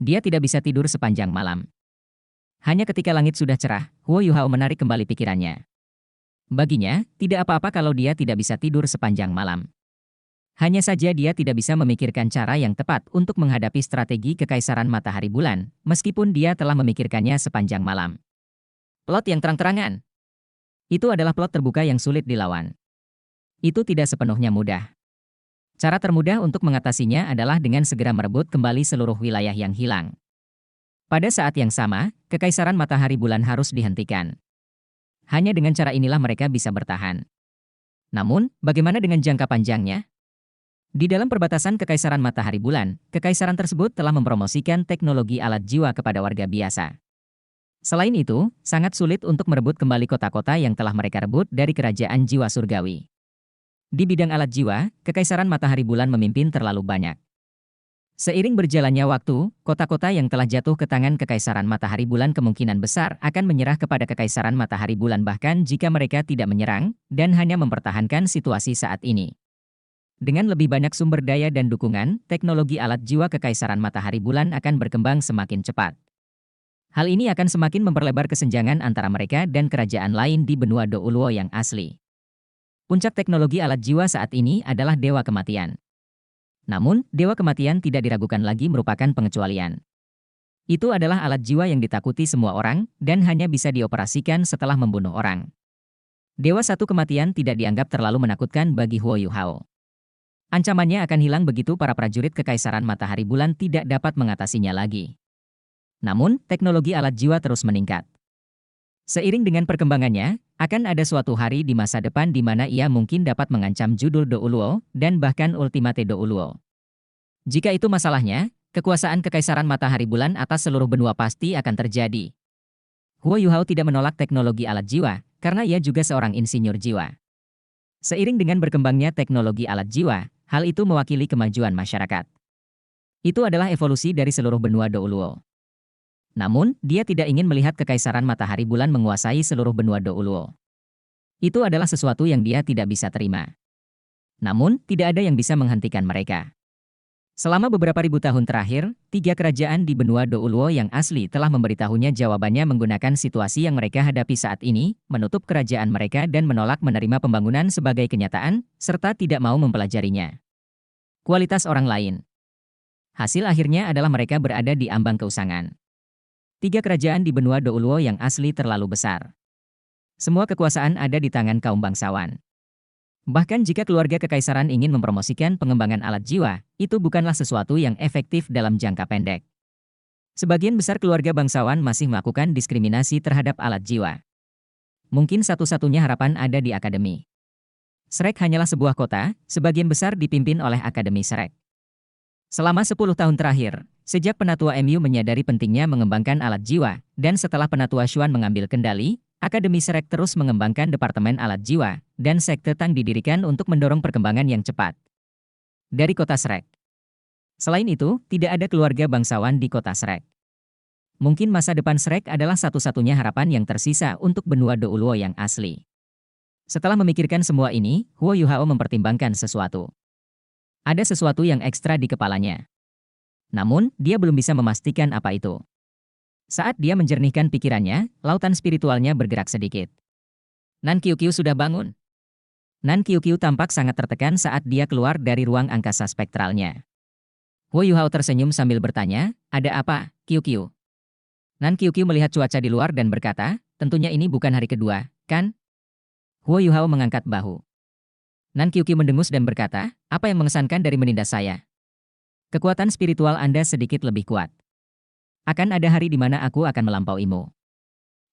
Dia tidak bisa tidur sepanjang malam. Hanya ketika langit sudah cerah, Huo Yuhao menarik kembali pikirannya. Baginya, tidak apa-apa kalau dia tidak bisa tidur sepanjang malam. Hanya saja dia tidak bisa memikirkan cara yang tepat untuk menghadapi strategi Kekaisaran Matahari Bulan, meskipun dia telah memikirkannya sepanjang malam. Plot yang terang-terangan. Itu adalah plot terbuka yang sulit dilawan. Itu tidak sepenuhnya mudah. Cara termudah untuk mengatasinya adalah dengan segera merebut kembali seluruh wilayah yang hilang. Pada saat yang sama, Kekaisaran Matahari Bulan harus dihentikan. Hanya dengan cara inilah mereka bisa bertahan. Namun, bagaimana dengan jangka panjangnya? Di dalam perbatasan Kekaisaran Matahari Bulan, kekaisaran tersebut telah mempromosikan teknologi alat jiwa kepada warga biasa. Selain itu, sangat sulit untuk merebut kembali kota-kota yang telah mereka rebut dari kerajaan jiwa surgawi. Di bidang alat jiwa, Kekaisaran Matahari Bulan memimpin terlalu banyak. Seiring berjalannya waktu, kota-kota yang telah jatuh ke tangan Kekaisaran Matahari Bulan kemungkinan besar akan menyerah kepada Kekaisaran Matahari Bulan bahkan jika mereka tidak menyerang, dan hanya mempertahankan situasi saat ini. Dengan lebih banyak sumber daya dan dukungan, teknologi alat jiwa Kekaisaran Matahari Bulan akan berkembang semakin cepat. Hal ini akan semakin memperlebar kesenjangan antara mereka dan kerajaan lain di benua Douluo yang asli. Puncak teknologi alat jiwa saat ini adalah Dewa Kematian. Namun, Dewa Kematian tidak diragukan lagi merupakan pengecualian. Itu adalah alat jiwa yang ditakuti semua orang, dan hanya bisa dioperasikan setelah membunuh orang. Dewa Satu Kematian tidak dianggap terlalu menakutkan bagi Huo Yuhao. Ancamannya akan hilang begitu para prajurit Kekaisaran Matahari Bulan tidak dapat mengatasinya lagi. Namun, teknologi alat jiwa terus meningkat. Seiring dengan perkembangannya, akan ada suatu hari di masa depan di mana ia mungkin dapat mengancam judul Douluo dan bahkan Ultimate Douluo. Jika itu masalahnya, kekuasaan Kekaisaran Matahari Bulan atas seluruh benua pasti akan terjadi. Huo Yuhao tidak menolak teknologi alat jiwa, karena ia juga seorang insinyur jiwa. Seiring dengan berkembangnya teknologi alat jiwa, hal itu mewakili kemajuan masyarakat. Itu adalah evolusi dari seluruh benua Douluo. Namun, dia tidak ingin melihat Kekaisaran Matahari Bulan menguasai seluruh benua Douluo. Itu adalah sesuatu yang dia tidak bisa terima. Namun, tidak ada yang bisa menghentikan mereka. Selama beberapa ribu tahun terakhir, 3 kerajaan di benua Douluo yang asli telah memberitahunya jawabannya menggunakan situasi yang mereka hadapi saat ini, menutup kerajaan mereka dan menolak menerima pembangunan sebagai kenyataan, serta tidak mau mempelajarinya. Kualitas orang lain. Hasil akhirnya adalah mereka berada di ambang keusangan. 3 kerajaan di benua Douluo yang asli terlalu besar. Semua kekuasaan ada di tangan kaum bangsawan. Bahkan jika keluarga kekaisaran ingin mempromosikan pengembangan alat jiwa, itu bukanlah sesuatu yang efektif dalam jangka pendek. Sebagian besar keluarga bangsawan masih melakukan diskriminasi terhadap alat jiwa. Mungkin satu-satunya harapan ada di akademi. Shrek hanyalah sebuah kota, sebagian besar dipimpin oleh Akademi Shrek. Selama 10 tahun terakhir, sejak Penatua MU menyadari pentingnya mengembangkan alat jiwa, dan setelah Penatua Xuan mengambil kendali, Akademi Shrek terus mengembangkan Departemen Alat Jiwa, dan Sekte Tang didirikan untuk mendorong perkembangan yang cepat. Dari kota Shrek. Selain itu, tidak ada keluarga bangsawan di kota Shrek. Mungkin masa depan Shrek adalah satu-satunya harapan yang tersisa untuk benua Douluo yang asli. Setelah memikirkan semua ini, Huo Yuhao mempertimbangkan sesuatu. Ada sesuatu yang ekstra di kepalanya. Namun, dia belum bisa memastikan apa itu. Saat dia menjernihkan pikirannya, lautan spiritualnya bergerak sedikit. Nan Qiuqiu sudah bangun. Nan Qiuqiu tampak sangat tertekan saat dia keluar dari ruang angkasa spektralnya. Huo Yuhao tersenyum sambil bertanya, "Ada apa, Qiuqiu?" Nan Qiuqiu melihat cuaca di luar dan berkata, "Tentunya ini bukan hari kedua, kan?" Huo Yuhao mengangkat bahu. Nan Qiuqiu mendengus dan berkata, "Apa yang mengesankan dari menindas saya? Kekuatan spiritual Anda sedikit lebih kuat. Akan ada hari di mana aku akan melampauimu."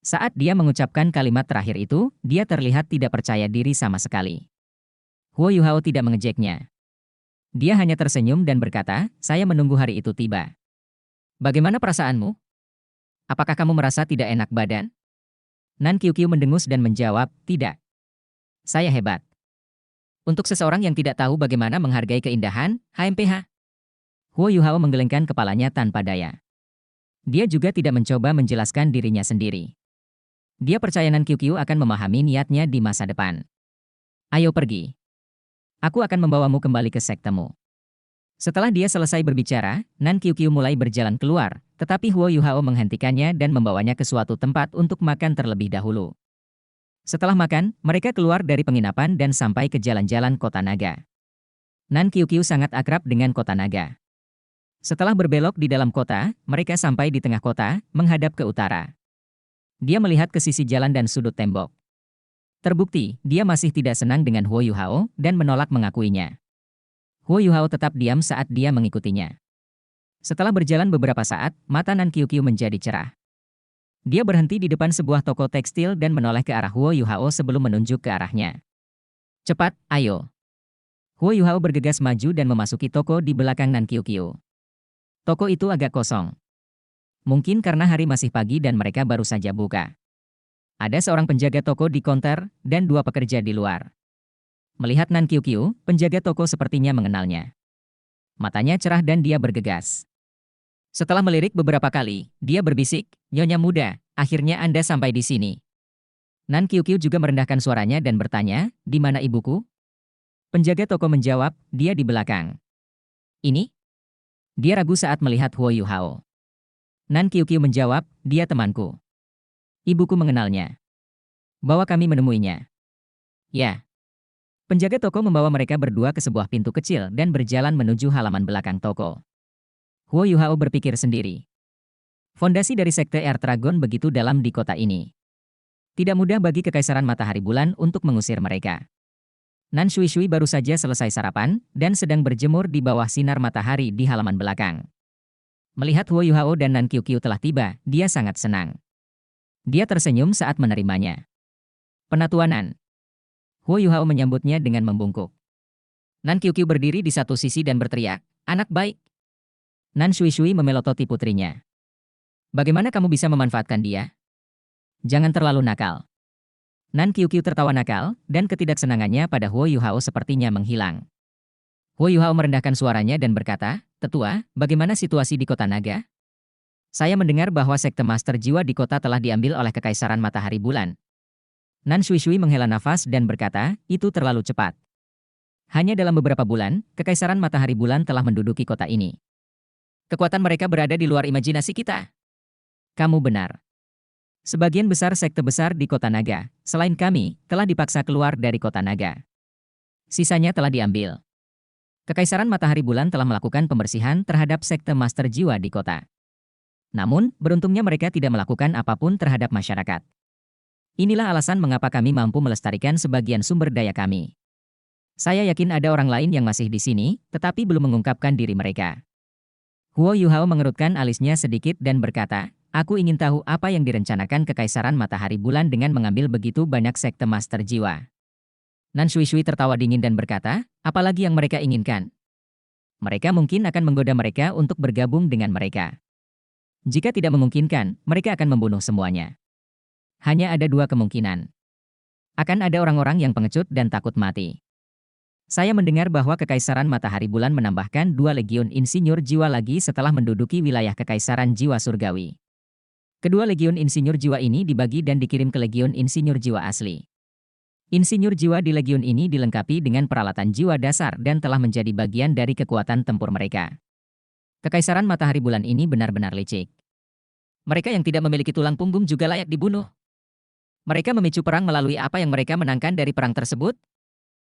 Saat dia mengucapkan kalimat terakhir itu, dia terlihat tidak percaya diri sama sekali. Huo Yuhao tidak mengejeknya. Dia hanya tersenyum dan berkata, "Saya menunggu hari itu tiba." "Bagaimana perasaanmu? Apakah kamu merasa tidak enak badan?" Nan Qiuqiu mendengus dan menjawab, "Tidak. Saya hebat." Untuk seseorang yang tidak tahu bagaimana menghargai keindahan, HMPH. Huo Yuhao menggelengkan kepalanya tanpa daya. Dia juga tidak mencoba menjelaskan dirinya sendiri. Dia percaya Nan Qiuqiu akan memahami niatnya di masa depan. "Ayo pergi. Aku akan membawamu kembali ke sektemu." Setelah dia selesai berbicara, Nan Qiuqiu mulai berjalan keluar, tetapi Huo Yuhao menghentikannya dan membawanya ke suatu tempat untuk makan terlebih dahulu. Setelah makan, mereka keluar dari penginapan dan sampai ke jalan-jalan kota naga. Nan Qiuqiu sangat akrab dengan kota naga. Setelah berbelok di dalam kota, mereka sampai di tengah kota, menghadap ke utara. Dia melihat ke sisi jalan dan sudut tembok. Terbukti, dia masih tidak senang dengan Huo Yuhao dan menolak mengakuinya. Huo Yuhao tetap diam saat dia mengikutinya. Setelah berjalan beberapa saat, mata Nan Qiuqiu menjadi cerah. Dia berhenti di depan sebuah toko tekstil dan menoleh ke arah Huo Yuhao sebelum menunjuk ke arahnya. "Cepat, ayo." Huo Yuhao bergegas maju dan memasuki toko di belakang Nan Qiuqiu. Toko itu agak kosong. Mungkin karena hari masih pagi dan mereka baru saja buka. Ada seorang penjaga toko di konter dan 2 pekerja di luar. Melihat Nan Qiuqiu, penjaga toko sepertinya mengenalnya. Matanya cerah dan dia bergegas. Setelah melirik beberapa kali, dia berbisik, "Nyonya muda, akhirnya Anda sampai di sini." Nan Qiuqiu juga merendahkan suaranya dan bertanya, "Di mana ibuku?" Penjaga toko menjawab, "Dia di belakang." "Ini?" Dia ragu saat melihat Huo Yuhao. Nan Qiuqiu menjawab, "Dia temanku. Ibuku mengenalnya. Bawa kami menemuinya." "Ya." Penjaga toko membawa mereka berdua ke sebuah pintu kecil dan berjalan menuju halaman belakang toko. Huo Yuhao berpikir sendiri. Fondasi dari Sekte Air Dragon begitu dalam di kota ini. Tidak mudah bagi Kekaisaran Matahari Bulan untuk mengusir mereka. Nan Shui Shui baru saja selesai sarapan dan sedang berjemur di bawah sinar matahari di halaman belakang. Melihat Huo Yuhao dan Nan Qiuqiu telah tiba, dia sangat senang. Dia tersenyum saat menerimanya. Penatuanan. Huo Yuhao menyambutnya dengan membungkuk. Nan Qiuqiu berdiri di satu sisi dan berteriak, "Anak baik." Nan Shui Shui memelototi putrinya. "Bagaimana kamu bisa memanfaatkan dia? Jangan terlalu nakal." Nan Qiuqiu tertawa nakal, dan ketidaksenangannya pada Huo Yuhao sepertinya menghilang. Huo Yuhao merendahkan suaranya dan berkata, "Tetua, bagaimana situasi di kota naga? Saya mendengar bahwa Sekte Master Jiwa di kota telah diambil oleh Kekaisaran Matahari Bulan." Nan Shui Shui menghela nafas dan berkata, "Itu terlalu cepat. Hanya dalam beberapa bulan, Kekaisaran Matahari Bulan telah menduduki kota ini. Kekuatan mereka berada di luar imajinasi kita." "Kamu benar. Sebagian besar sekte besar di kota naga, selain kami, telah dipaksa keluar dari kota naga. Sisanya telah diambil. Kekaisaran Matahari Bulan telah melakukan pembersihan terhadap Sekte Master Jiwa di kota. Namun, beruntungnya mereka tidak melakukan apapun terhadap masyarakat. Inilah alasan mengapa kami mampu melestarikan sebagian sumber daya kami. Saya yakin ada orang lain yang masih di sini, tetapi belum mengungkapkan diri mereka." Huo Yuhao mengerutkan alisnya sedikit dan berkata, "Aku ingin tahu apa yang direncanakan Kekaisaran Matahari Bulan dengan mengambil begitu banyak Sekte Master Jiwa." Nan Shui Shui tertawa dingin dan berkata, "Apalagi yang mereka inginkan? Mereka mungkin akan menggoda mereka untuk bergabung dengan mereka. Jika tidak memungkinkan, mereka akan membunuh semuanya. Hanya ada dua kemungkinan. Akan ada orang-orang yang pengecut dan takut mati. Saya mendengar bahwa Kekaisaran Matahari Bulan menambahkan 2 legiun insinyur jiwa lagi setelah menduduki wilayah Kekaisaran Jiwa Surgawi. Kedua legiun insinyur jiwa ini dibagi dan dikirim ke legiun insinyur jiwa asli. Insinyur jiwa di legiun ini dilengkapi dengan peralatan jiwa dasar dan telah menjadi bagian dari kekuatan tempur mereka. Kekaisaran Matahari Bulan ini benar-benar licik. Mereka yang tidak memiliki tulang punggung juga layak dibunuh. Mereka memicu perang melalui apa yang mereka menangkan dari perang tersebut?"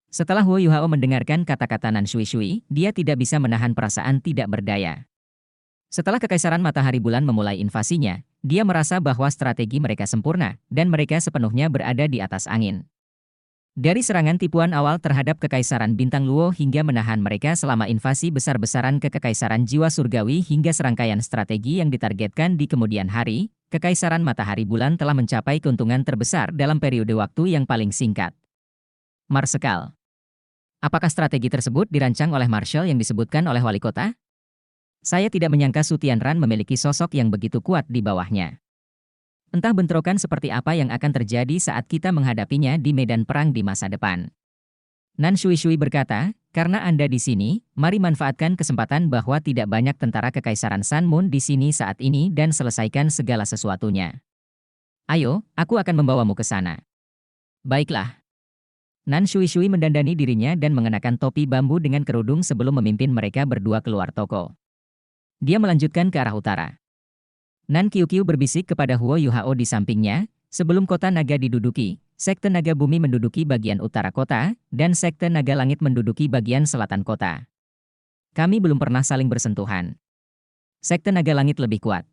Setelah Huo Yuhao mendengarkan kata-kata Nan Shui Shui, dia tidak bisa menahan perasaan tidak berdaya. Setelah Kekaisaran Matahari Bulan memulai invasinya, dia merasa bahwa strategi mereka sempurna, dan mereka sepenuhnya berada di atas angin. Dari serangan tipuan awal terhadap Kekaisaran Bintang Luo hingga menahan mereka selama invasi besar-besaran ke Kekaisaran Jiwa Surgawi hingga serangkaian strategi yang ditargetkan di kemudian hari, Kekaisaran Matahari Bulan telah mencapai keuntungan terbesar dalam periode waktu yang paling singkat. Marsekal. Apakah strategi tersebut dirancang oleh Marshal yang disebutkan oleh wali kota? Saya tidak menyangka Su Tianran memiliki sosok yang begitu kuat di bawahnya. Entah bentrokan seperti apa yang akan terjadi saat kita menghadapinya di medan perang di masa depan. Nan Shui Shui berkata, "Karena Anda di sini, mari manfaatkan kesempatan bahwa tidak banyak tentara Kekaisaran Sun Moon di sini saat ini dan selesaikan segala sesuatunya. Ayo, aku akan membawamu ke sana." "Baiklah." Nan Shui Shui mendandani dirinya dan mengenakan topi bambu dengan kerudung sebelum memimpin mereka berdua keluar toko. Dia melanjutkan ke arah utara. Nan Qiuqiu berbisik kepada Huo Yuhao di sampingnya, sebelum kota naga diduduki, Sekte Naga Bumi menduduki bagian utara kota, dan Sekte Naga Langit menduduki bagian selatan kota. Kami belum pernah saling bersentuhan. Sekte Naga Langit lebih kuat.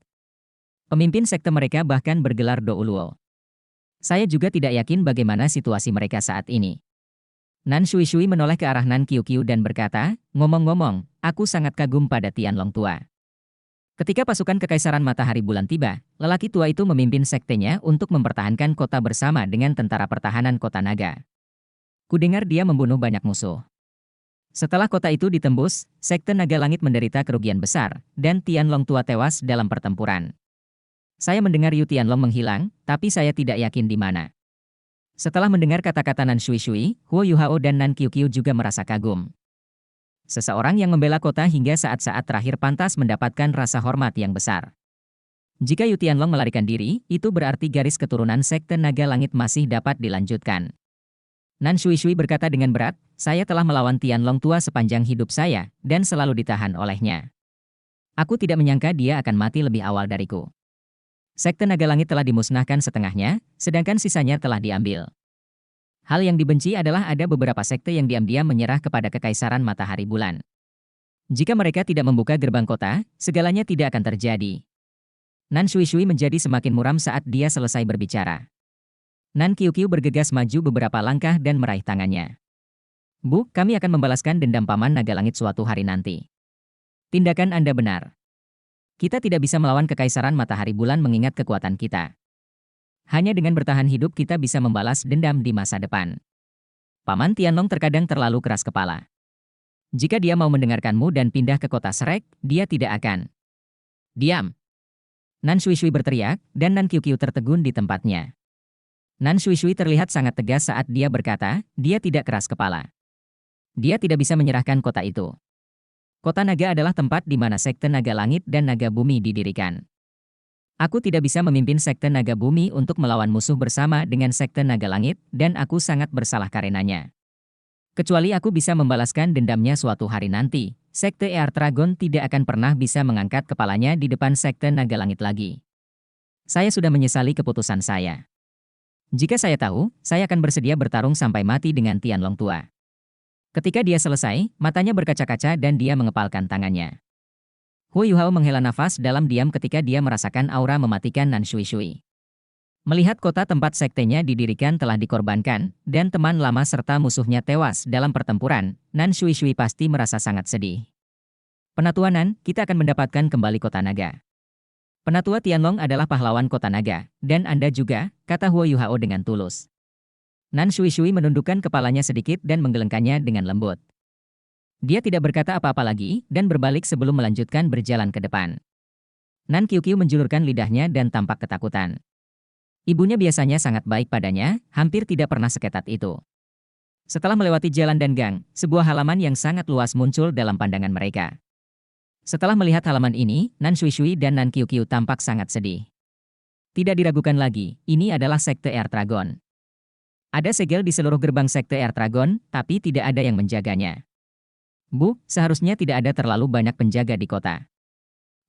Pemimpin sekte mereka bahkan bergelar Douluo. Saya juga tidak yakin bagaimana situasi mereka saat ini. Nan Shui Shui menoleh ke arah Nan Qiuqiu dan berkata, "Ngomong-ngomong, aku sangat kagum pada Tianlong tua." Ketika pasukan Kekaisaran Matahari Bulan tiba, lelaki tua itu memimpin sektenya untuk mempertahankan kota bersama dengan tentara pertahanan kota naga. Kudengar dia membunuh banyak musuh. Setelah kota itu ditembus, Sekte Naga Langit menderita kerugian besar, dan Tianlong tua tewas dalam pertempuran. Saya mendengar Yu Tianlong menghilang, tapi saya tidak yakin di mana. Setelah mendengar kata-kata Nan Shui Shui, Huo Yuhao dan Nan Qiuqiu juga merasa kagum. Seseorang yang membela kota hingga saat-saat terakhir pantas mendapatkan rasa hormat yang besar. Jika Yu Tianlong melarikan diri, itu berarti garis keturunan Sekte Naga Langit masih dapat dilanjutkan. Nan Shui Shui berkata dengan berat, "Saya telah melawan Tianlong tua sepanjang hidup saya, dan selalu ditahan olehnya. Aku tidak menyangka dia akan mati lebih awal dariku." Sekte Naga Langit telah dimusnahkan setengahnya, sedangkan sisanya telah diambil. Hal yang dibenci adalah ada beberapa sekte yang diam-diam menyerah kepada kekaisaran matahari bulan. Jika mereka tidak membuka gerbang kota, segalanya tidak akan terjadi. Nan Shui menjadi semakin muram saat dia selesai berbicara. Nan Qiuqiu bergegas maju beberapa langkah dan meraih tangannya. Bu, kami akan membalaskan dendam Paman Naga Langit suatu hari nanti. Tindakan Anda benar. Kita tidak bisa melawan kekaisaran matahari bulan mengingat kekuatan kita. Hanya dengan bertahan hidup kita bisa membalas dendam di masa depan. Paman Tianlong terkadang terlalu keras kepala. Jika dia mau mendengarkanmu dan pindah ke kota Shrek, dia tidak akan. Diam! Nan Shui berteriak, dan Nan Qiuqiu tertegun di tempatnya. Nan Shui terlihat sangat tegas saat dia berkata, dia tidak keras kepala. Dia tidak bisa menyerahkan kota itu. Kota Naga adalah tempat di mana Sekte Naga Langit dan Naga Bumi didirikan. Aku tidak bisa memimpin Sekte Naga Bumi untuk melawan musuh bersama dengan Sekte Naga Langit, dan aku sangat bersalah karenanya. Kecuali aku bisa membalaskan dendamnya suatu hari nanti, Sekte Earth Dragon tidak akan pernah bisa mengangkat kepalanya di depan Sekte Naga Langit lagi. Saya sudah menyesali keputusan saya. Jika saya tahu, saya akan bersedia bertarung sampai mati dengan Tianlong tua. Ketika dia selesai, matanya berkaca-kaca dan dia mengepalkan tangannya. Hu Yuhao menghela nafas dalam diam ketika dia merasakan aura mematikan Nan Shui. Melihat kota tempat sektenya didirikan telah dikorbankan, dan teman lama serta musuhnya tewas dalam pertempuran, Nan Shui pasti merasa sangat sedih. Penatua Nan, kita akan mendapatkan kembali kota naga. Penatua Tianlong adalah pahlawan kota naga, dan Anda juga, kata Huo Yuhao dengan tulus. Nan Shui menundukkan kepalanya sedikit dan menggelengkannya dengan lembut. Dia tidak berkata apa-apa lagi, dan berbalik sebelum melanjutkan berjalan ke depan. Nan Qiuqiu menjulurkan lidahnya dan tampak ketakutan. Ibunya biasanya sangat baik padanya, hampir tidak pernah seketat itu. Setelah melewati jalan dan gang, sebuah halaman yang sangat luas muncul dalam pandangan mereka. Setelah melihat halaman ini, Nan Shui dan Nan Qiuqiu tampak sangat sedih. Tidak diragukan lagi, ini adalah Sekte Earth Dragon. Ada segel di seluruh gerbang Sekte Earth Dragon, tapi tidak ada yang menjaganya. Bu, seharusnya tidak ada terlalu banyak penjaga di kota.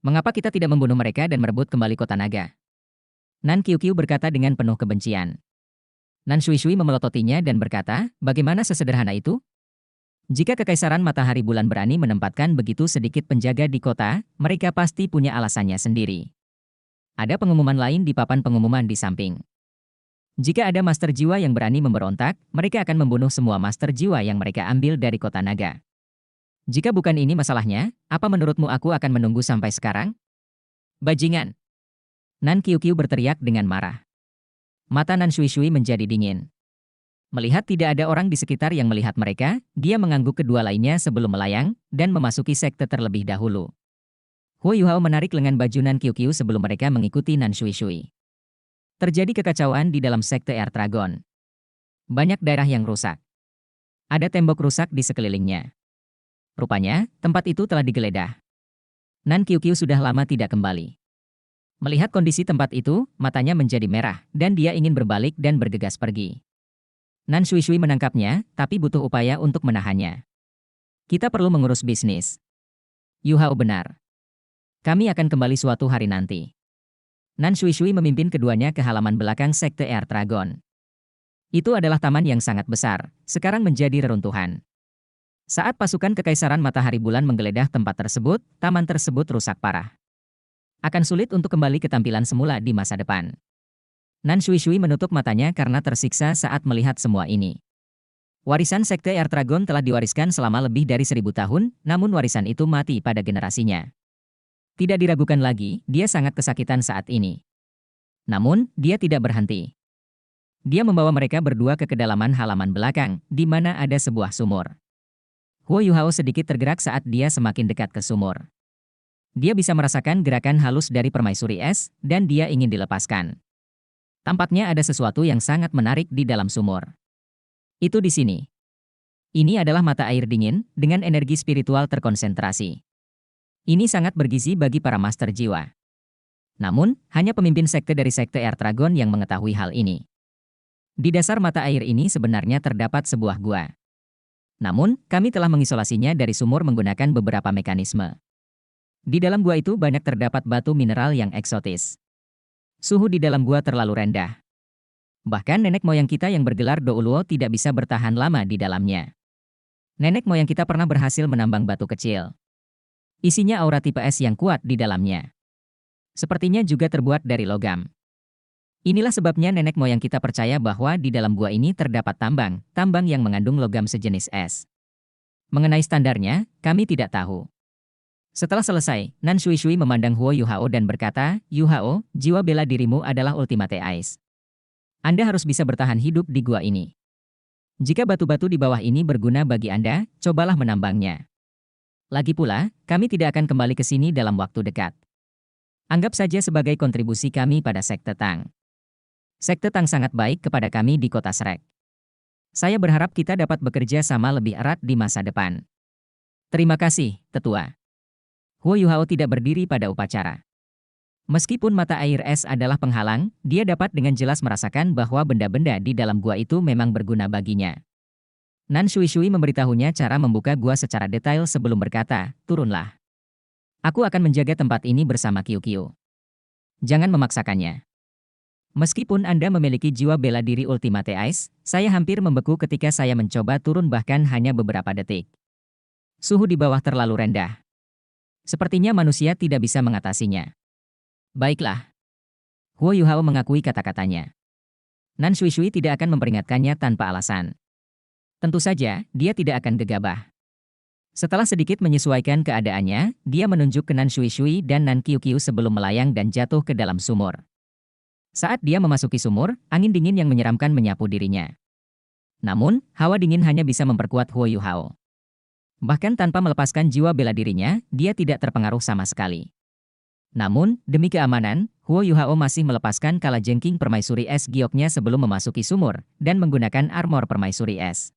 Mengapa kita tidak membunuh mereka dan merebut kembali kota naga? Nan Qiuqiu berkata dengan penuh kebencian. Nan Shui memelototinya dan berkata, bagaimana sesederhana itu? Jika Kekaisaran Matahari Bulan berani menempatkan begitu sedikit penjaga di kota, mereka pasti punya alasannya sendiri. Ada pengumuman lain di papan pengumuman di samping. Jika ada Master Jiwa yang berani memberontak, mereka akan membunuh semua Master Jiwa yang mereka ambil dari kota naga. Jika bukan ini masalahnya, apa menurutmu aku akan menunggu sampai sekarang? Bajingan! Nan Qiuqiu berteriak dengan marah. Mata Nan Shui menjadi dingin. Melihat tidak ada orang di sekitar yang melihat mereka, dia mengangguk kedua lainnya sebelum melayang, dan memasuki sekte terlebih dahulu. Hu Yuhao menarik lengan baju Nan Qiuqiu sebelum mereka mengikuti Nan Shui. Terjadi kekacauan di dalam sekte Earth Dragon. Banyak daerah yang rusak. Ada tembok rusak di sekelilingnya. Rupanya, tempat itu telah digeledah. Nan Qiuqiu sudah lama tidak kembali. Melihat kondisi tempat itu, matanya menjadi merah, dan dia ingin berbalik dan bergegas pergi. Nan Shui menangkapnya, tapi butuh upaya untuk menahannya. Kita perlu mengurus bisnis. Yuhao benar. Kami akan kembali suatu hari nanti. Nan Shui memimpin keduanya ke halaman belakang Sekte Earth Dragon. Itu adalah taman yang sangat besar, sekarang menjadi reruntuhan. Saat pasukan Kekaisaran Matahari Bulan menggeledah tempat tersebut, taman tersebut rusak parah. Akan sulit untuk kembali ke tampilan semula di masa depan. Nan Shui menutup matanya karena tersiksa saat melihat semua ini. Warisan Sekte Earth Dragon telah diwariskan selama lebih dari 1000 tahun, namun warisan itu mati pada generasinya. Tidak diragukan lagi, dia sangat kesakitan saat ini. Namun, dia tidak berhenti. Dia membawa mereka berdua ke kedalaman halaman belakang, di mana ada sebuah sumur. Huo Yuhao sedikit tergerak saat dia semakin dekat ke sumur. Dia bisa merasakan gerakan halus dari permaisuri es, dan dia ingin dilepaskan. Tampaknya ada sesuatu yang sangat menarik di dalam sumur. Itu di sini. Ini adalah mata air dingin, dengan energi spiritual terkonsentrasi. Ini sangat bergizi bagi para master jiwa. Namun, hanya pemimpin sekte dari Sekte Earth Dragon yang mengetahui hal ini. Di dasar mata air ini sebenarnya terdapat sebuah gua. Namun, kami telah mengisolasinya dari sumur menggunakan beberapa mekanisme. Di dalam gua itu banyak terdapat batu mineral yang eksotis. Suhu di dalam gua terlalu rendah. Bahkan nenek moyang kita yang bergelar Douluo tidak bisa bertahan lama di dalamnya. Nenek moyang kita pernah berhasil menambang batu kecil. Isinya aura tipe es yang kuat di dalamnya. Sepertinya juga terbuat dari logam. Inilah sebabnya nenek moyang kita percaya bahwa di dalam gua ini terdapat tambang yang mengandung logam sejenis es. Mengenai standarnya, kami tidak tahu. Setelah selesai, Nan Shui Shui memandang Huo Yuhao dan berkata, "Yuhao, jiwa bela dirimu adalah ultimate ice. Anda harus bisa bertahan hidup di gua ini. Jika batu-batu di bawah ini berguna bagi Anda, cobalah menambangnya. Lagi pula, kami tidak akan kembali ke sini dalam waktu dekat. Anggap saja sebagai kontribusi kami pada Sekte Tang. Sekte Tang sangat baik kepada kami di kota Shrek. Saya berharap kita dapat bekerja sama lebih erat di masa depan. Terima kasih, Tetua." Huo Yuhao tidak berdiri pada upacara. Meskipun mata air es adalah penghalang, dia dapat dengan jelas merasakan bahwa benda-benda di dalam gua itu memang berguna baginya. Nan Shui Shui memberitahunya cara membuka gua secara detail sebelum berkata, "Turunlah. Aku akan menjaga tempat ini bersama Qiu Qiu. Jangan memaksakannya. Meskipun Anda memiliki jiwa bela diri Ultimate Ice, saya hampir membeku ketika saya mencoba turun bahkan hanya beberapa detik. Suhu di bawah terlalu rendah. Sepertinya manusia tidak bisa mengatasinya." "Baiklah." Huo Yuhao mengakui kata-katanya. Nan Shui Shui tidak akan memperingatkannya tanpa alasan. Tentu saja, dia tidak akan gegabah. Setelah sedikit menyesuaikan keadaannya, dia menunjuk ke Nan Shui Shui dan Nan Qiu Qiu sebelum melayang dan jatuh ke dalam sumur. Saat dia memasuki sumur, angin dingin yang menyeramkan menyapu dirinya. Namun, hawa dingin hanya bisa memperkuat Huo Yuhao. Bahkan tanpa melepaskan jiwa bela dirinya, dia tidak terpengaruh sama sekali. Namun, demi keamanan, Huo Yuhao masih melepaskan kalajengking permaisuri es gioknya sebelum memasuki sumur, dan menggunakan armor permaisuri es.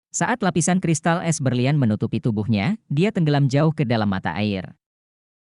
Saat lapisan kristal es berlian menutupi tubuhnya, dia tenggelam jauh ke dalam mata air.